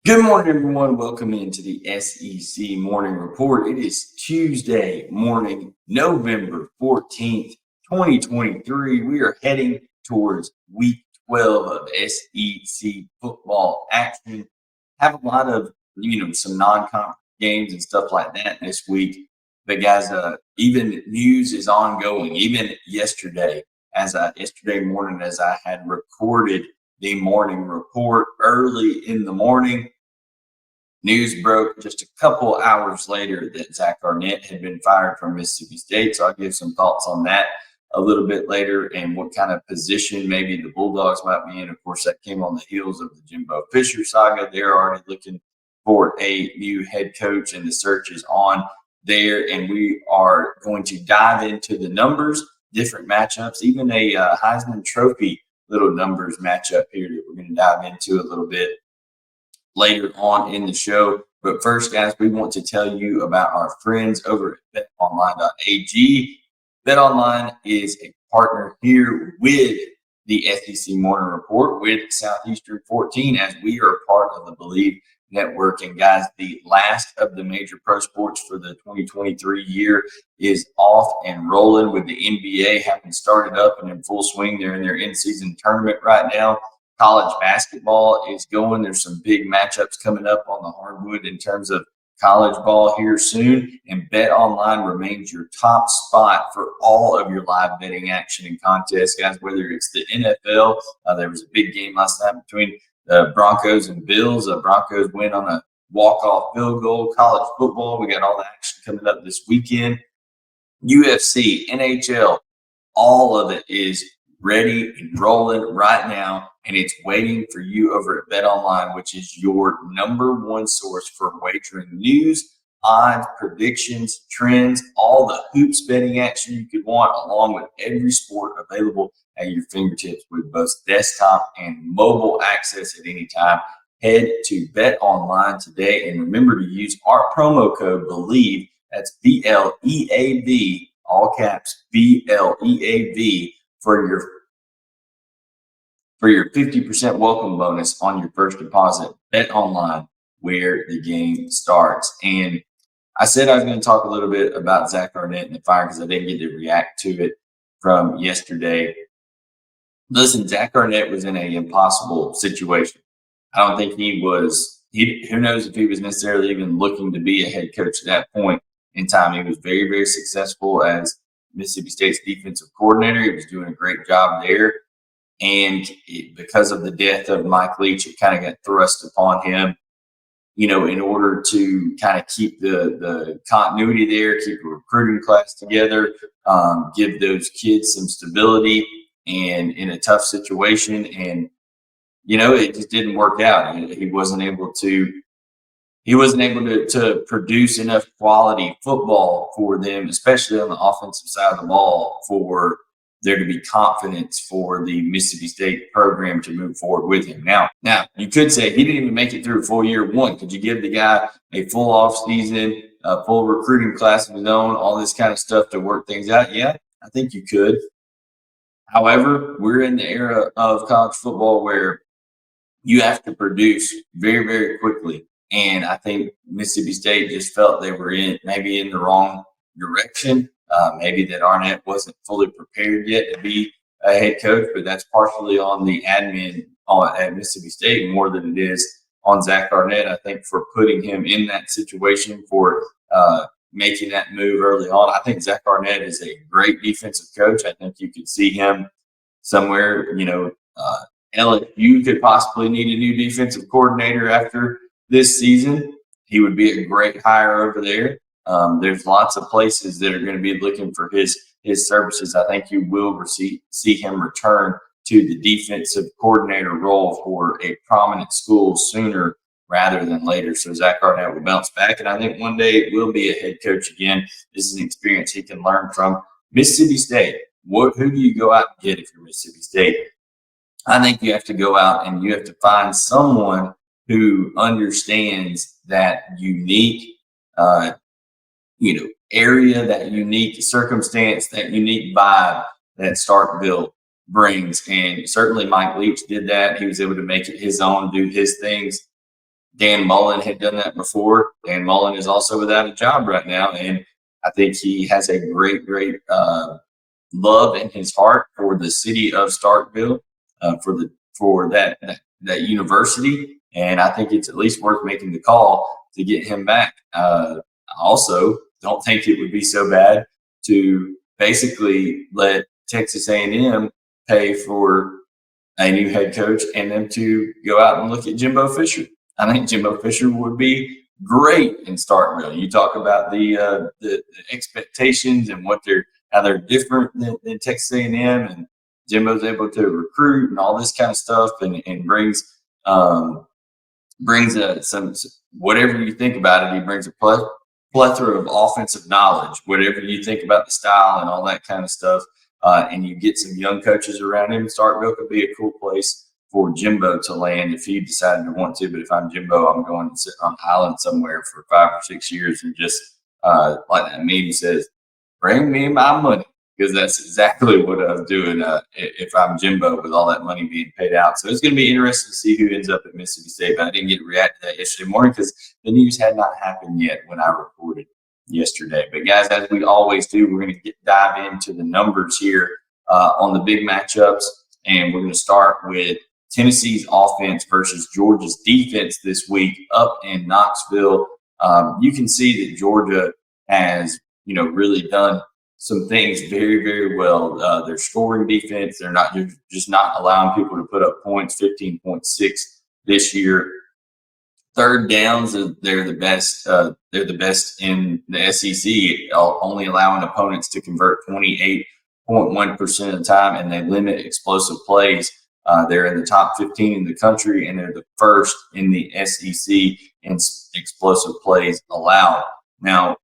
Good morning, everyone. Welcome into the SEC Morning Report. It is Tuesday morning, November 14th, 2023. We are heading towards week 12 of SEC football action. Have a lot of, some non-conference games and stuff like that this week. But guys, even news is ongoing. Even yesterday morning, as I had recorded the morning report early in the morning, news broke just a couple hours later that Zach Arnett had been fired from Mississippi State. So I'll give some thoughts on that a little bit later and what kind of position maybe the Bulldogs might be in. Of course, that came on the heels of the Jimbo Fisher saga. They're already looking for a new head coach, and the search is on there. And we are going to dive into the numbers, different matchups, even a Heisman Trophy little numbers matchup here that we're going to dive into a little bit later on in the show. But first, guys, we want to tell you about our friends over at betonline.ag. BetOnline is a partner here with the SEC Morning Report with Southeastern 14, as we are part of the Believe Network. And guys, the last of the major pro sports for the 2023 year is off and rolling, with the NBA having started up and in full swing. They're in their in-season tournament right now. College basketball is going. There's some big matchups coming up on the hardwood in terms of college ball here soon. And BetOnline remains your top spot for all of your live betting action and contests, guys, whether it's the NFL. There was a big game last night between the Broncos and Bills. The Broncos win on a walk-off field goal. College football, we got all the action coming up this weekend. UFC, NHL, all of it is ready and rolling right now, and it's waiting for you over at BetOnline, which is your number one source for wagering news, odds, predictions, trends, all the hoops betting action you could want, along with every sport available at your fingertips with both desktop and mobile access at any time. Head to BetOnline today and remember to use our promo code BELIEVE, that's BLEAV, all caps BLEAV, for your 50% welcome bonus on your first deposit. BetOnline, where the game starts. And I said I was going to talk a little bit about Zach Arnett and the fire because I didn't get to react to it from yesterday. Listen, Zach Arnett was in an impossible situation. I don't think who knows if he was necessarily even looking to be a head coach at that point in time. He was very, very successful as Mississippi State's defensive coordinator. He was doing a great job there. And because of the death of Mike Leach, it kind of got thrust upon him, in order to kind of keep the continuity there, keep a recruiting class together, give those kids some stability and in a tough situation. And, it just didn't work out. He wasn't able to produce enough quality football for them, especially on the offensive side of the ball, for there to be confidence for the Mississippi State program to move forward with him. Now, you could say he didn't even make it through a full year one. Could you give the guy a full off season, a full recruiting class of his own, all this kind of stuff to work things out? Yeah, I think you could. However, we're in the era of college football where you have to produce very, very quickly. And I think Mississippi State just felt they were maybe in the wrong direction. Maybe that Arnett wasn't fully prepared yet to be a head coach, but that's partially on the admin at Mississippi State more than it is on Zach Arnett. I think for putting him in that situation, for making that move early on. I think Zach Arnett is a great defensive coach. I think you could see him somewhere, LSU could possibly need a new defensive coordinator after this season. He would be a great hire over there. There's lots of places that are going to be looking for his services. I think you will see him return to the defensive coordinator role for a prominent school sooner rather than later. So Zach Arnett will bounce back, and I think one day it will be a head coach again. This is an experience he can learn from. Mississippi State, who do you go out and get if you're Mississippi State? I think you have to go out and you have to find someone who understands that unique area, that unique circumstance, that unique vibe that Starkville brings. And certainly Mike Leach did that. He was able to make it his own, do his things. Dan Mullen had done that before. Dan Mullen is also without a job right now. And I think he has a great love in his heart for the city of Starkville, for that university. And I think it's at least worth making the call to get him back. I also don't think it would be so bad to basically let Texas A&M pay for a new head coach and them to go out and look at Jimbo Fisher. I think Jimbo Fisher would be great in Starkville. You talk about the expectations and how they're different than Texas A&M, and Jimbo's able to recruit and all this kind of stuff, and brings some whatever you think about it. He brings a plethora of offensive knowledge, whatever you think about the style and all that kind of stuff. And you get some young coaches around him. Starkville could be a cool place for Jimbo to land if he decided to want to. But if I'm Jimbo, I'm going to sit on an island somewhere for 5 or 6 years and just, like that meme says, bring me my money, because that's exactly what I was doing if I'm Jimbo, with all that money being paid out. So it's going to be interesting to see who ends up at Mississippi State. But I didn't get to react to that yesterday morning because the news had not happened yet when I reported yesterday. But guys, as we always do, we're going to dive into the numbers here on the big matchups, and we're going to start with Tennessee's offense versus Georgia's defense this week up in Knoxville. You can see that Georgia has, really done some things very, very well. Their scoring defense, they're just not allowing people to put up points, 15.6 this year. Third downs, they're the best. They're the best in the SEC, only allowing opponents to convert 28.1% of the time, and they limit explosive plays. They're in the top 15 in the country, and they're the first in the SEC in explosive plays allowed. Now,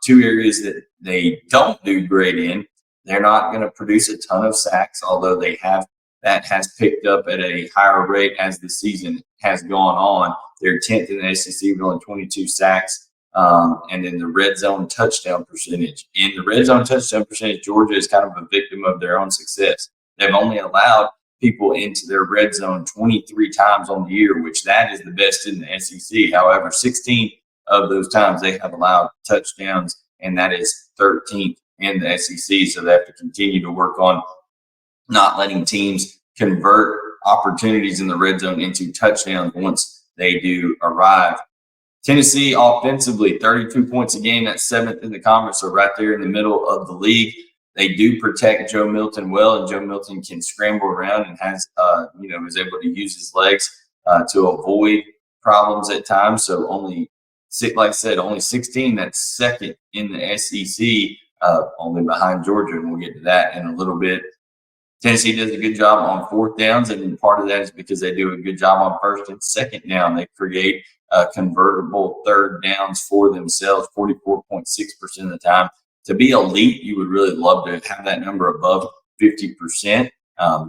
two areas that they don't do great in, they're not going to produce a ton of sacks, although that has picked up at a higher rate as the season has gone on. They're 10th in the SEC with only 22 sacks. And then the red zone touchdown percentage. In the red zone touchdown percentage, Georgia is kind of a victim of their own success. They've only allowed people into their red zone 23 times on the year, which that is the best in the SEC. However, 16 of those times they have allowed touchdowns, and that is 13th in the SEC. So they have to continue to work on not letting teams convert opportunities in the red zone into touchdowns once they do arrive. Tennessee offensively, 32 points a game. That's 7th in the conference, so right there in the middle of the league. They do protect Joe Milton well, and Joe Milton can scramble around and has, is able to use his legs to avoid problems at times. So only 16. That's 2nd in the SEC, only behind Georgia, and we'll get to that in a little bit. Tennessee does a good job on 4th downs, and part of that is because they do a good job on 1st and 2nd down. They create convertible 3rd downs for themselves 44.6% of the time. To be elite, you would really love to have that number above 50%,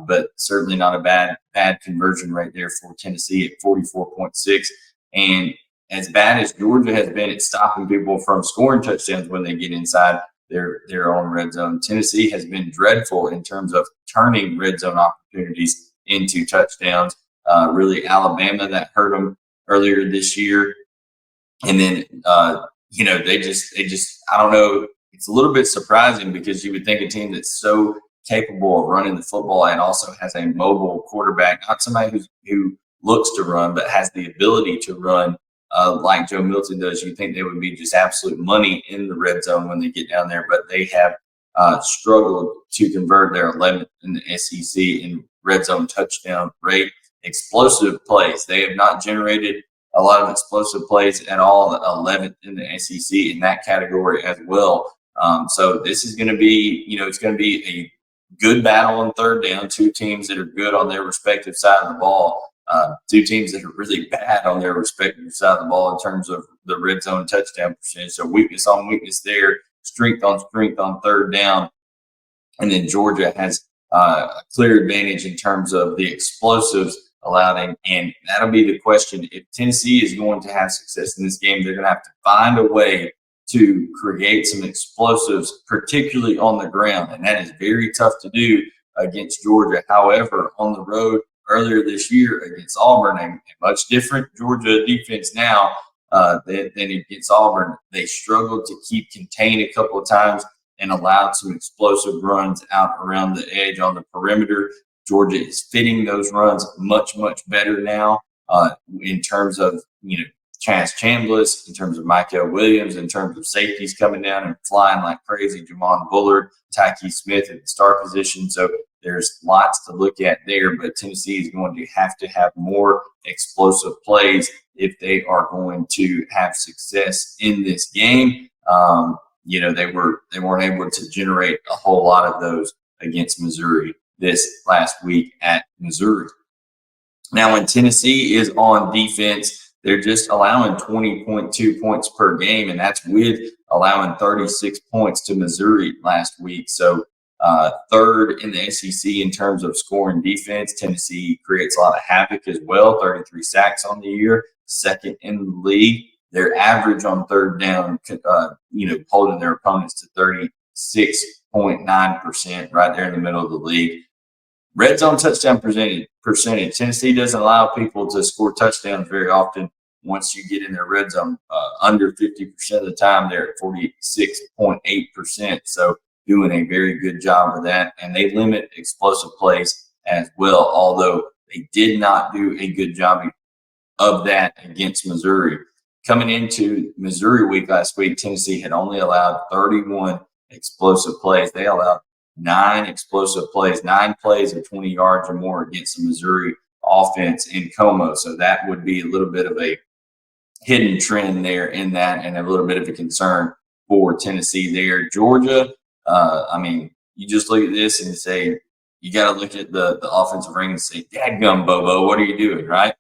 but certainly not a bad conversion rate there for Tennessee at 44.6. And as bad as Georgia has been at stopping people from scoring touchdowns when they get inside their own red zone, Tennessee has been dreadful in terms of turning red zone opportunities into touchdowns. Really, Alabama, that hurt them earlier this year. And then, they just, I don't know. It's a little bit surprising because you would think a team that's so capable of running the football and also has a mobile quarterback, not somebody who looks to run, but has the ability to run like Joe Milton does. You think they would be just absolute money in the red zone when they get down there, but they have struggled to convert their 11th in the SEC in red zone touchdown rate. Explosive plays, they have not generated a lot of explosive plays at all, 11th in the SEC in that category as well. So this is going to be, it's going to be a good battle on 3rd down. Two teams that are good on their respective side of the ball. Two teams that are really bad on their respective side of the ball in terms of the red zone touchdown percentage. So weakness on weakness there, strength on 3rd down. And then Georgia has a clear advantage in terms of the explosives allowed. And that'll be the question. If Tennessee is going to have success in this game, they're going to have to find a way to create some explosives, particularly on the ground. And that is very tough to do against Georgia. However, on the road earlier this year against Auburn, a much different Georgia defense now than against Auburn, they struggled to keep contained a couple of times and allowed some explosive runs out around the edge on the perimeter. Georgia is fitting those runs much, much better now in terms of, Chance Chambliss, in terms of Michael Williams, in terms of safeties coming down and flying like crazy, Jamon Bullard, Tyke Smith at the star position. So there's lots to look at there, but Tennessee is going to have more explosive plays if they are going to have success in this game. They weren't able to generate a whole lot of those against Missouri this last week at Missouri. Now, when Tennessee is on defense, they're just allowing 20.2 points per game, and that's with allowing 36 points to Missouri last week. So third in the SEC in terms of scoring defense. Tennessee creates a lot of havoc as well, 33 sacks on the year, second in the league. Their average on third down, holding their opponents to 36.9%, right there in the middle of the league. Red zone touchdown percentage. Tennessee doesn't allow people to score touchdowns very often. Once you get in their red zone, under 50% of the time, they're at 46.8%. So doing a very good job of that. And they limit explosive plays as well, although they did not do a good job of that against Missouri. Coming into Missouri week last week, Tennessee had only allowed 31 explosive plays. They allowed 9 explosive plays, 9 plays of 20 yards or more against the Missouri offense in Como. So that would be a little bit of a hidden trend there in that, and a little bit of a concern for Tennessee there. Georgia, you just look at this and say, you got to look at the offensive ring and say, dadgum, Bobo, what are you doing, right?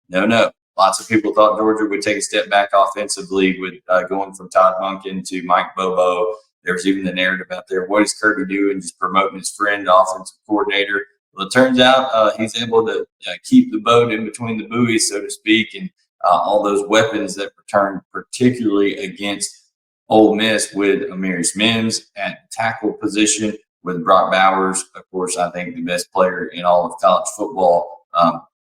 No. Lots of people thought Georgia would take a step back offensively with going from Todd Monken to Mike Bobo. There's even the narrative out there, what is Kirby doing, just promoting his friend, offensive coordinator? Well, it turns out he's able to keep the boat in between the buoys, so to speak, and all those weapons that return, particularly against Ole Miss with Amarius Mims at tackle position, with Brock Bowers, of course, I think the best player in all of college football,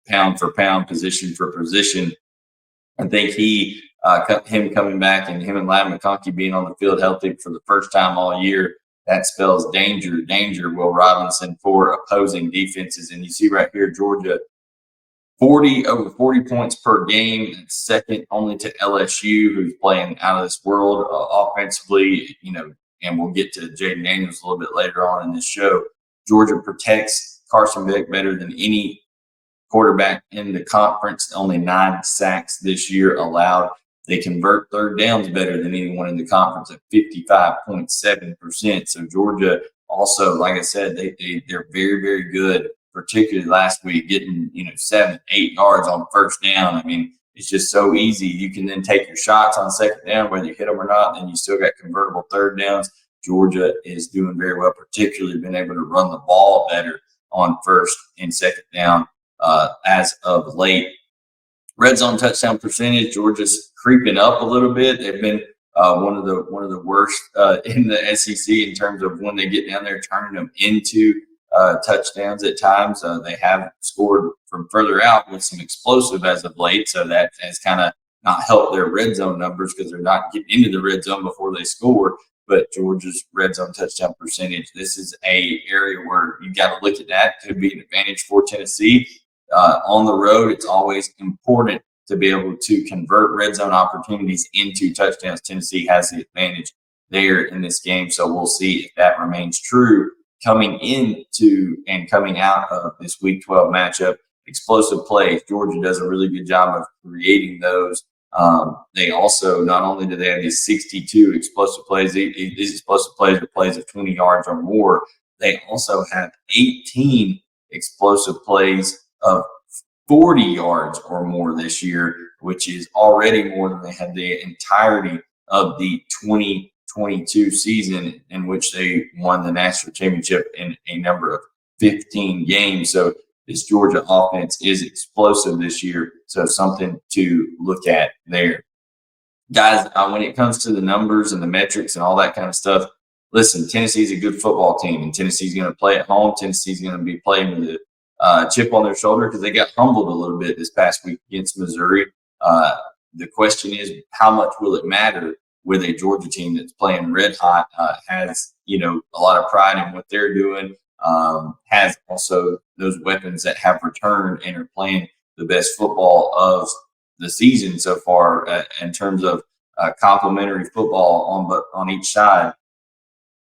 pound for pound, position for position. I think him coming back and him and Ladd McConkey being on the field healthy for the first time all year, that spells danger, Will Robinson, for opposing defenses. And you see right here, Georgia, over 40 points per game, second only to LSU, who's playing out of this world offensively, and we'll get to Jayden Daniels a little bit later on in this show. Georgia protects Carson Beck better than any quarterback in the conference, only 9 sacks this year allowed. They convert third downs better than anyone in the conference at 55.7%. So Georgia also, like I said, they're very, very good, particularly last week, getting 7-8 yards on first down. I mean, it's just so easy. You can then take your shots on second down, whether you hit them or not, then you still got convertible third downs. Georgia is doing very well, particularly being able to run the ball better on first and second down as of late. Red zone touchdown percentage, Georgia's creeping up a little bit. They've been one of the worst in the SEC in terms of when they get down there, turning them into touchdowns at times. They have scored from further out with some explosive as of late, so that has kind of not helped their red zone numbers because they're not getting into the red zone before they score. But Georgia's red zone touchdown percentage, this is a area where you got to look at that. Could be an advantage for Tennessee. On the road, it's always important to be able to convert red zone opportunities into touchdowns. Tennessee has the advantage there in this game, so we'll see if that remains true coming into and coming out of this Week 12 matchup. Explosive plays, Georgia does a really good job of creating those. They also, not only do they have these 62 explosive plays, these explosive plays are plays of 20 yards or more, they also have 18 explosive plays of 40 yards or more this year, which is already more than they had the entirety of the 2022 season, in which they won the national championship in a number of 15 games. So this Georgia offense is explosive this year, so something to look at there. Guys, when it comes to the numbers and the metrics and all that kind of stuff, listen, Tennessee's a good football team, and Tennessee's going to play at home. Tennessee's going to be playing with a chip on their shoulder because they got humbled a little bit this past week against Missouri. The question is, how much will it matter with a Georgia team that's playing red hot, has, a lot of pride in what they're doing, has also those weapons that have returned and are playing the best football of the season so far in terms of complementary football on each side.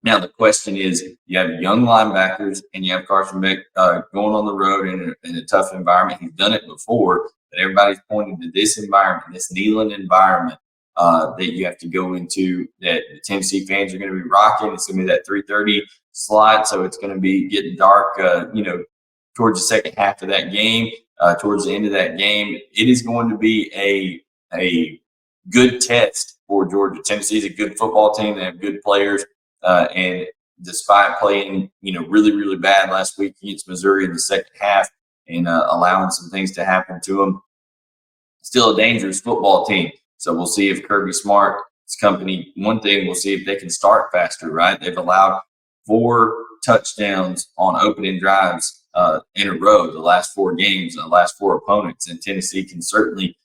Now, the question is, you have young linebackers and you have Carson Beck going on the road in a tough environment. He's done it before, but everybody's pointing to this environment, this Neyland environment that you have to go into, that the Tennessee fans are going to be rocking. It's going to be that 3:30 slot, so it's going to be getting dark, towards the second half of that game, towards the end of that game. It is going to be a good test for Georgia. Tennessee is a good football team. They have good players. And despite playing, really, really bad last week against Missouri in the second half and allowing some things to happen to them, still a dangerous football team. So we'll see if Kirby Smart's company, one thing, we'll see if they can start faster, right? They've allowed 4 touchdowns on opening drives in a row, the last 4 games, the last 4 opponents, and Tennessee can certainly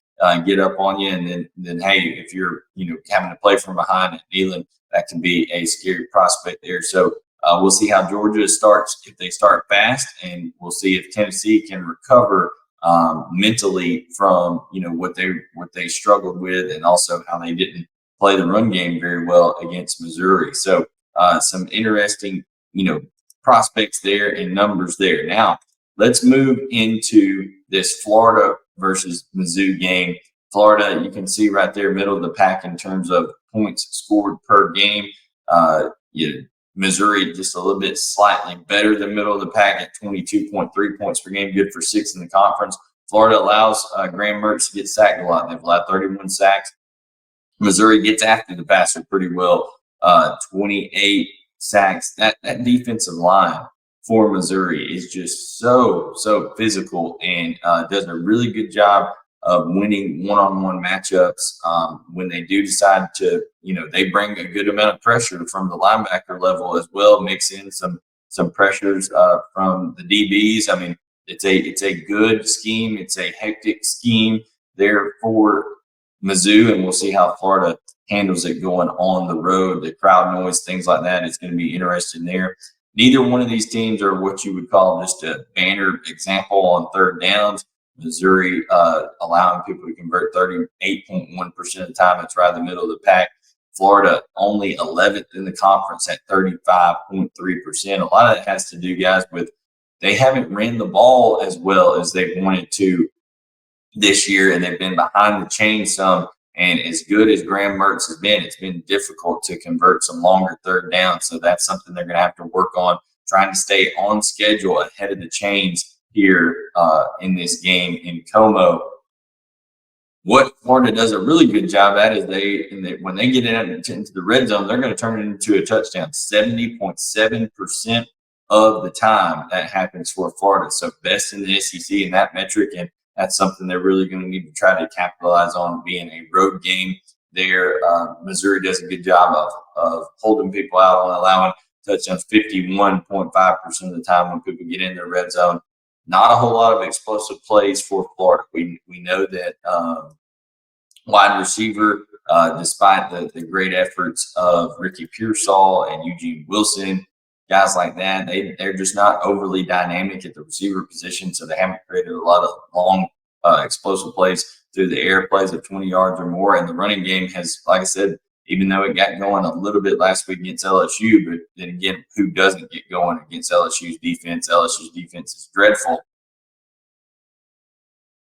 get up on you. And then, hey, if you're, having to play from behind at Neyland, that can be a scary prospect there. So we'll see how Georgia starts, if they start fast, and we'll see if Tennessee can recover mentally from, what they struggled with, and also how they didn't play the run game very well against Missouri. So some interesting, prospects there and numbers there. Now, let's move into this Florida versus Mizzou game. Florida, you can see right there, middle of the pack in terms of points scored per game. Missouri just a little bit slightly better than middle of the pack at 22.3 points per game, good for 6th in the conference. Florida allows Graham Mertz to get sacked a lot. They've allowed 31 sacks. Missouri gets after the passer pretty well, 28 sacks. That defensive line for Missouri is just so physical and does a really good job of winning one-on-one matchups. When they do decide to, they bring a good amount of pressure from the linebacker level as well, mix in some pressures from the DBs. I mean, it's a good scheme. It's a hectic scheme there for Mizzou, and we'll see how Florida handles it going on the road. The crowd noise, things like that, is going to be interesting there. Neither one of these teams are what you would call just a banner example on third downs. Missouri allowing people to convert 38.1% of the time. It's right in the middle of the pack. Florida only 11th in the conference at 35.3%. A lot of that has to do, guys, with they haven't ran the ball as well as they wanted to this year, and they've been behind the chain some. And as good as Graham Mertz has been, it's been difficult to convert some longer third downs. So that's something they're going to have to work on, trying to stay on schedule ahead of the chains here in this game in Como. What Florida does a really good job at is when they get into the red zone, they're going to turn it into a touchdown. 70.7% of the time that happens for Florida. So best in the SEC in that metric, and that's something they're really going to need to try to capitalize on, being a road game there. Missouri does a good job of holding people out on allowing touchdowns 51.5% of the time when people get in the red zone. Not a whole lot of explosive plays for Florida. We know that wide receiver, despite the great efforts of Ricky Pearsall and Eugene Wilson, guys like that, they're just not overly dynamic at the receiver position, so they haven't created a lot of long explosive plays through the air, plays of 20 yards or more. And the running game has, like I said, even though it got going a little bit last week against LSU, but then again, who doesn't get going against LSU's defense? LSU's defense is dreadful.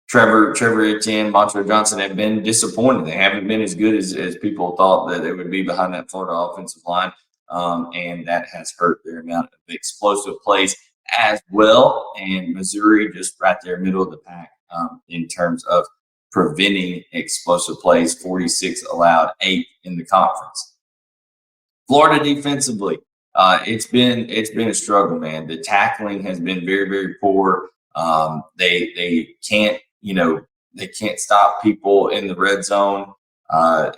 Trevor Etienne, Montrell Johnson have been disappointed. They haven't been as good as people thought that they would be behind that Florida offensive line, and that has hurt their amount of explosive plays as well. And Missouri just right there, middle of the pack in terms of preventing explosive plays, 46 allowed, 8 in the conference. Florida defensively, it's been a struggle, man. The tackling has been very, very poor. They can't stop people in the red zone.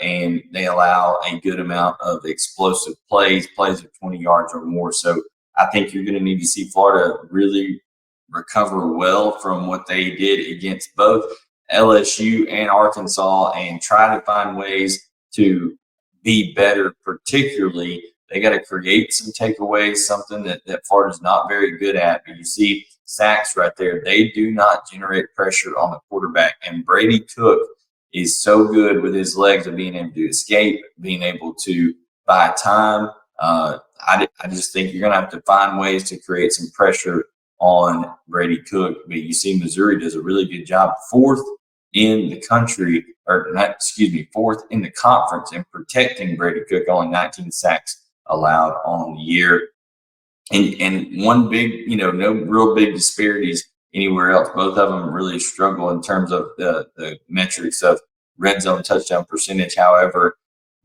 and they allow a good amount of explosive plays of 20 yards or more. So I think you're going to need to see Florida really recover well from what they did against both LSU and Arkansas and try to find ways to be better. Particularly, they got to create some takeaways, something that Florida's not very good at. But you see sacks right there. They do not generate pressure on the quarterback. And Brady Cook is so good with his legs of being able to escape, being able to buy time. I just think you're going to have to find ways to create some pressure on Brady Cook. But you see Missouri does a really good job, fourth in the country, or not, excuse me, fourth in the conference in protecting Brady Cook, only 19 sacks allowed on the year. And one big, no real big disparities anywhere else. Both of them really struggle in terms of the metrics of red zone touchdown percentage. However,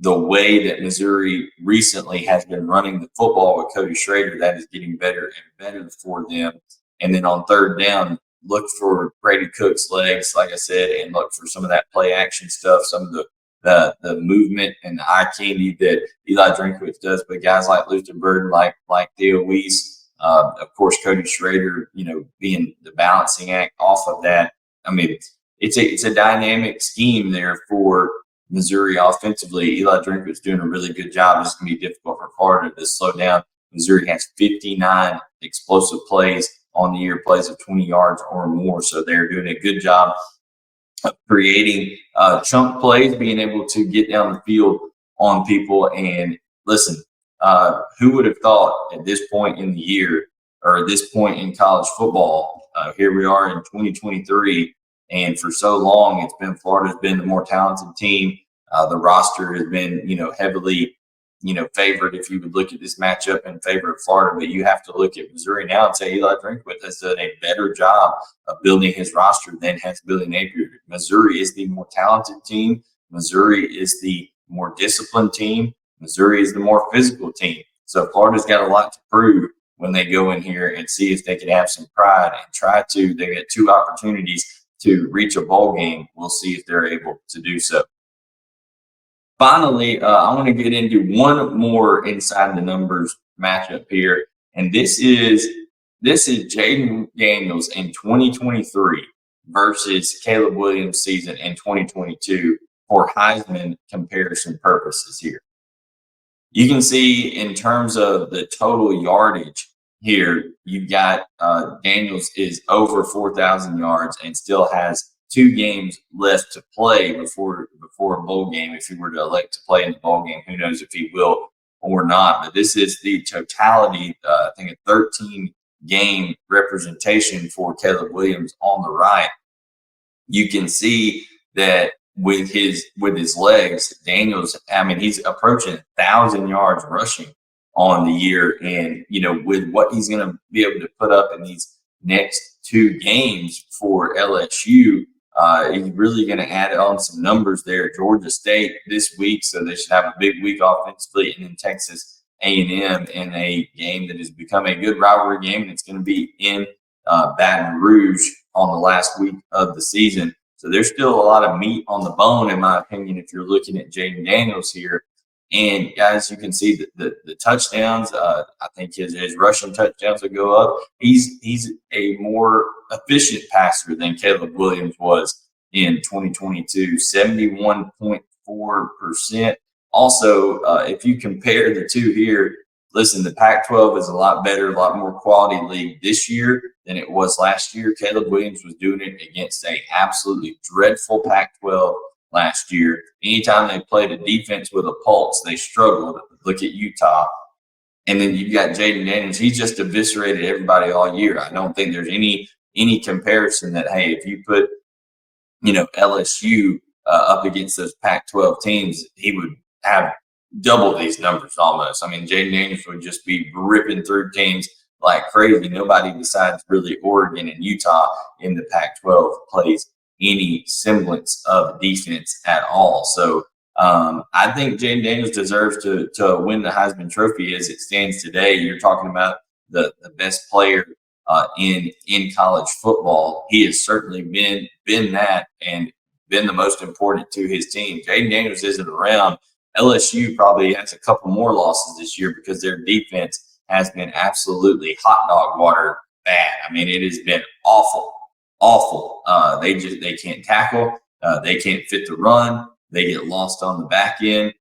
the way that Missouri recently has been running the football with Cody Schrader, that is getting better and better for them. And then on third down, look for Brady Cook's legs, like I said, and look for some of that play action stuff, some of the movement and the eye candy that Eli Drinkwitz does. But guys like Luther Burden, like Theo Weiss, of course, Cody Schrader, being the balancing act off of that. I mean, it's a dynamic scheme there for Missouri offensively. Eli Drinkwitz doing a really good job. It's going to be difficult for Florida to slow down. Missouri has 59 explosive plays on the year, plays of 20 yards or more. So they're doing a good job of creating chunk plays, being able to get down the field on people. And listen, who would have thought at this point in the year or at this point in college football, here we are in 2023, and for so long, it's been Florida's been the more talented team. The roster has been, heavily, favored. If you would look at this matchup in favor of Florida, but you have to look at Missouri now and say Eli Drinkwitz has done a better job of building his roster than has Billy Napier. Missouri is the more talented team. Missouri is the more disciplined team. Missouri is the more physical team. So Florida's got a lot to prove when they go in here and see if they can have some pride and try to. They get two opportunities to reach a bowl game. We'll see if they're able to do so. Finally, I want to get into one more inside the numbers matchup here, and this is Jayden Daniels in 2023 versus Caleb Williams' season in 2022 for Heisman comparison purposes here. You can see in terms of the total yardage here, you've got Daniels is over 4,000 yards and still has 2 games left to play before a bowl game. If he were to elect to play in the bowl game, who knows if he will or not. But this is the totality, I think a 13-game representation for Caleb Williams on the right. You can see that with his legs, Daniels, he's approaching 1,000 yards rushing on the year. And, with what he's going to be able to put up in these next 2 games for LSU, he's really going to add on some numbers there. Georgia State this week, so they should have a big week offensively, and then Texas A&M in a game that has become a good rivalry game, and it's going to be in Baton Rouge on the last week of the season. So there's still a lot of meat on the bone, in my opinion, if you're looking at Jayden Daniels here. And guys, you can see the touchdowns. I think his rushing touchdowns will go up. He's a more efficient passer than Caleb Williams was in 2022, 71.4%. Also, if you compare the two here, listen, the Pac-12 is a lot better, a lot more quality league this year than it was last year. Caleb Williams was doing it against a absolutely dreadful Pac-12 last year. Anytime they played a defense with a pulse, they struggled. Look at Utah. And then you've got Jayden Daniels. He's just eviscerated everybody all year. I don't think there's any comparison that, hey, if you put, LSU up against those Pac-12 teams, he would have double these numbers almost. Jayden Daniels would just be ripping through teams like crazy. Nobody besides really Oregon and Utah in the Pac-12 plays any semblance of defense at all. So I think Jayden Daniels deserves to win the Heisman Trophy as it stands today. You're talking about the best player in college football. He has certainly been that and been the most important to his team. Jayden Daniels isn't around. LSU probably has a couple more losses this year because their defense has been absolutely hot dog water bad. I mean, it has been awful, awful. They can't tackle. They can't fit the run. They get lost on the back end.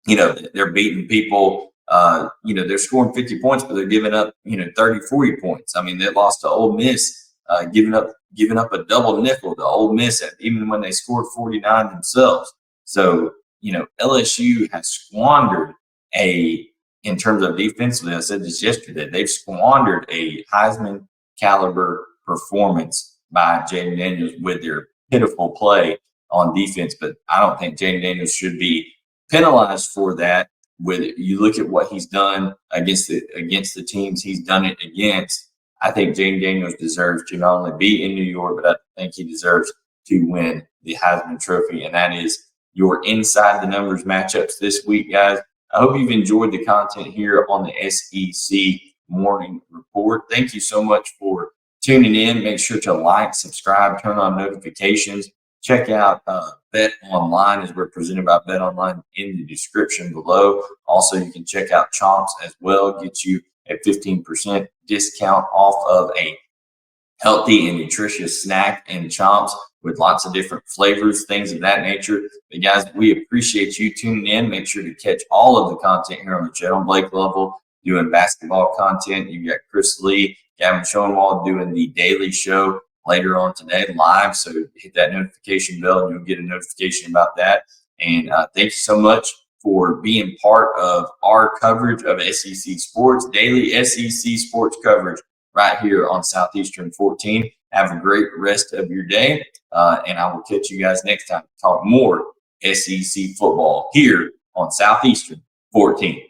They're beating people. They're scoring 50 points, but they're giving up, 30, 40 points. I mean, they lost to Ole Miss, giving up a double nickel to Ole Miss, even when they scored 49 themselves. So, LSU has squandered in terms of defensively, I said this yesterday, they've squandered a Heisman caliber performance by Jayden Daniels with their pitiful play on defense. But I don't think Jayden Daniels should be penalized for that. You look at what he's done against the teams he's done it against. I think Jayden Daniels deserves to not only be in New York, but I think he deserves to win the Heisman Trophy. And that is your Inside the Numbers matchups this week, guys. I hope you've enjoyed the content here on the SEC Morning Report. Thank you so much for tuning in. Make sure to like, subscribe, turn on notifications. Check out Bet Online, as we're presented by Bet Online, in the description below. Also, you can check out Chomps as well. Get you a 15% discount off of a healthy and nutritious snack and Chomps with lots of different flavors, things of that nature. But guys, we appreciate you tuning in. Make sure to catch all of the content here on the Jayden Blake level, doing basketball content. You got Chris Lee, Gavin Schoenwald doing the daily show later on today live. So hit that notification bell and you'll get a notification about that. And thank you so much for being part of our coverage of SEC sports, daily SEC sports coverage right here on Southeastern 14. Have a great rest of your day. And I will catch you guys next time to talk more SEC football here on Southeastern 14.